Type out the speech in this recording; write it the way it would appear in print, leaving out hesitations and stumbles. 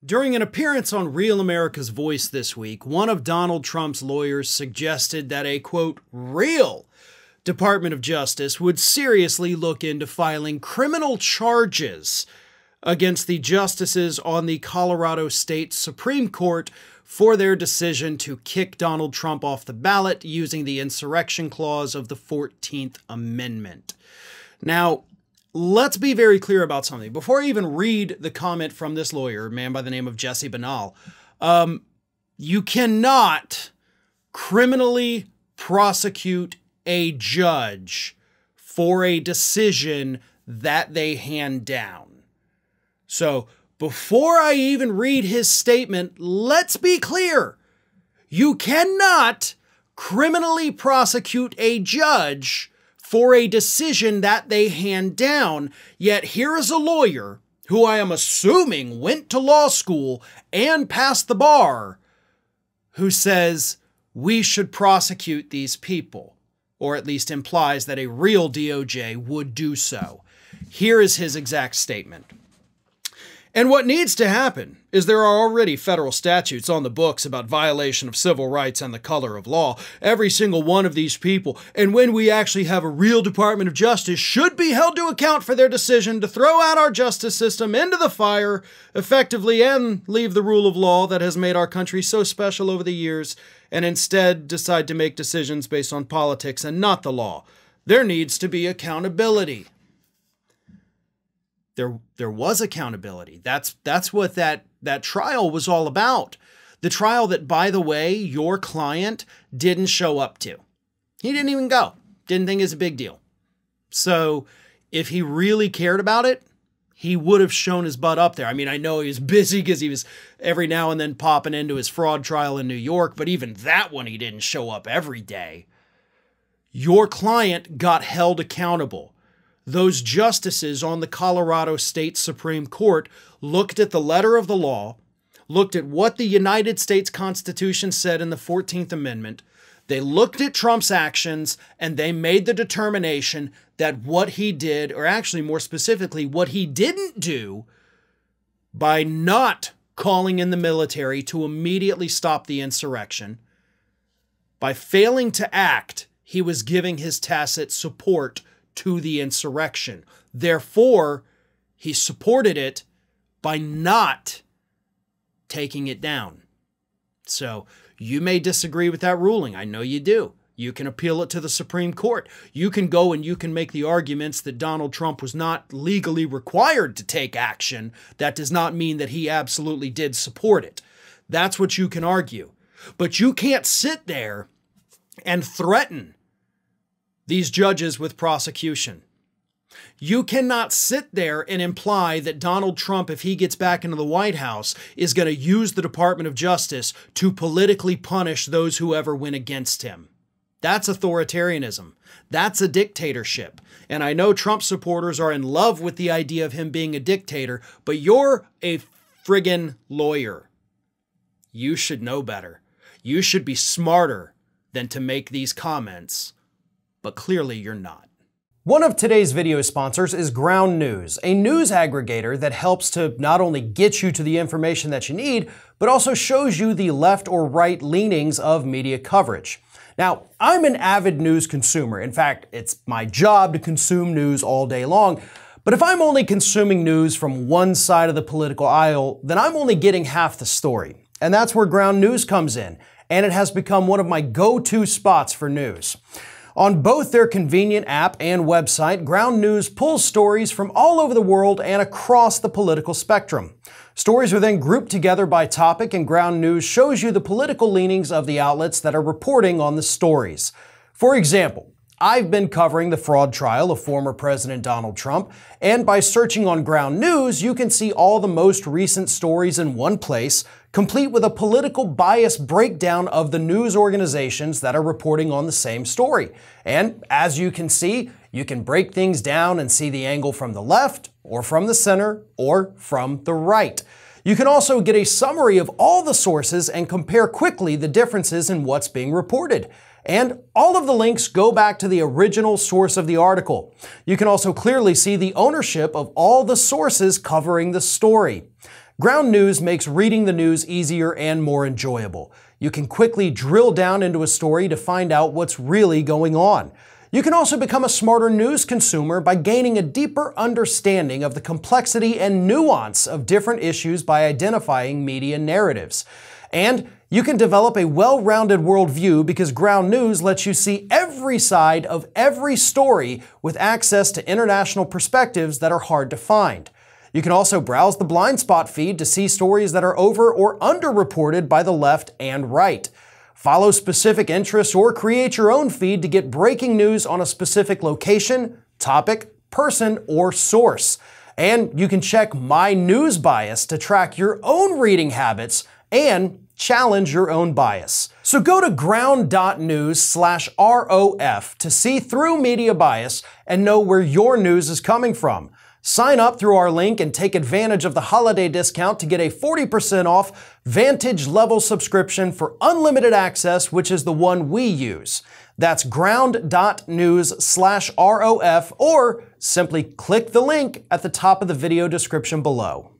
During an appearance on Real America's Voice this week, one of Donald Trump's lawyers suggested that a, quote, real Department of Justice would seriously look into filing criminal charges against the justices on the Colorado State Supreme Court for their decision to kick Donald Trump off the ballot using the insurrection clause of the 14th Amendment. Now, let's be very clear about something. Before I even read the comment from this lawyer, a man by the name of Jesse Banal, you cannot criminally prosecute a judge for a decision that they hand down. So before I even read his statement, let's be clear. You cannot criminally prosecute a judge for a decision that they hand down, yet here is a lawyer who I am assuming went to law school and passed the bar, who says we should prosecute these people, or at least implies that a real DOJ would do so. Here is his exact statement. And what needs to happen is there are already federal statutes on the books about violation of civil rights and the color of law. Every single one of these people, and when we actually have a real Department of Justice, should be held to account for their decision to throw out our justice system into the fire effectively and leave the rule of law that has made our country so special over the years and instead decide to make decisions based on politics and not the law. There needs to be accountability. There was accountability. That's what that trial was all about. The trial that, by the way, your client didn't show up to. He didn't even go. Didn't think it was a big deal. So if he really cared about it, he would have shown his butt up there. I mean, I know he was busy because he was every now and then popping into his fraud trial in New York, but even that one he didn't show up every day. Your client got held accountable. Those justices on the Colorado State Supreme Court looked at the letter of the law, looked at what the United States Constitution said in the 14th Amendment. They looked at Trump's actions and they made the determination that what he did, or actually more specifically, what he didn't do by not calling in the military to immediately stop the insurrection, by failing to act, he was giving his tacit support to the insurrection. Therefore, he supported it by not taking it down. So you may disagree with that ruling. I know you do. You can appeal it to the Supreme Court. You can go and you can make the arguments that Donald Trump was not legally required to take action. That does not mean that he absolutely did support it. That's what you can argue. But you can't sit there and threaten these judges with prosecution. You cannot sit there and imply that Donald Trump, if he gets back into the White House, is going to use the Department of Justice to politically punish those who ever went against him. That's authoritarianism. That's a dictatorship. And I know Trump supporters are in love with the idea of him being a dictator, but you're a friggin' lawyer. You should know better. You should be smarter than to make these comments. But clearly you're not. One of today's video sponsors is Ground News, a news aggregator that helps to not only get you to the information that you need, but also shows you the left or right leanings of media coverage. Now, I'm an avid news consumer. In fact, it's my job to consume news all day long. But if I'm only consuming news from one side of the political aisle, then I'm only getting half the story. And that's where Ground News comes in. And it has become one of my go-to spots for news. On both their convenient app and website, Ground News pulls stories from all over the world and across the political spectrum. Stories are then grouped together by topic, and Ground News shows you the political leanings of the outlets that are reporting on the stories. For example, I've been covering the fraud trial of former President Donald Trump, and by searching on Ground News, you can see all the most recent stories in one place, complete with a political bias breakdown of the news organizations that are reporting on the same story. And as you can see, you can break things down and see the angle from the left, or from the center, or from the right. You can also get a summary of all the sources and compare quickly the differences in what's being reported. And all of the links go back to the original source of the article. You can also clearly see the ownership of all the sources covering the story. Ground News makes reading the news easier and more enjoyable. You can quickly drill down into a story to find out what's really going on. You can also become a smarter news consumer by gaining a deeper understanding of the complexity and nuance of different issues by identifying media narratives. And you can develop a well-rounded worldview because Ground News lets you see every side of every story with access to international perspectives that are hard to find. You can also browse the blind spot feed to see stories that are over or underreported by the left and right. Follow specific interests or create your own feed to get breaking news on a specific location, topic, person, or source. And you can check My News Bias to track your own reading habits and challenge your own bias. So go to ground.news/ROF to see through media bias and know where your news is coming from. Sign up through our link and take advantage of the holiday discount to get a 40% off Vantage level subscription for unlimited access, which is the one we use. That's ground.news/ROF, or simply click the link at the top of the video description below.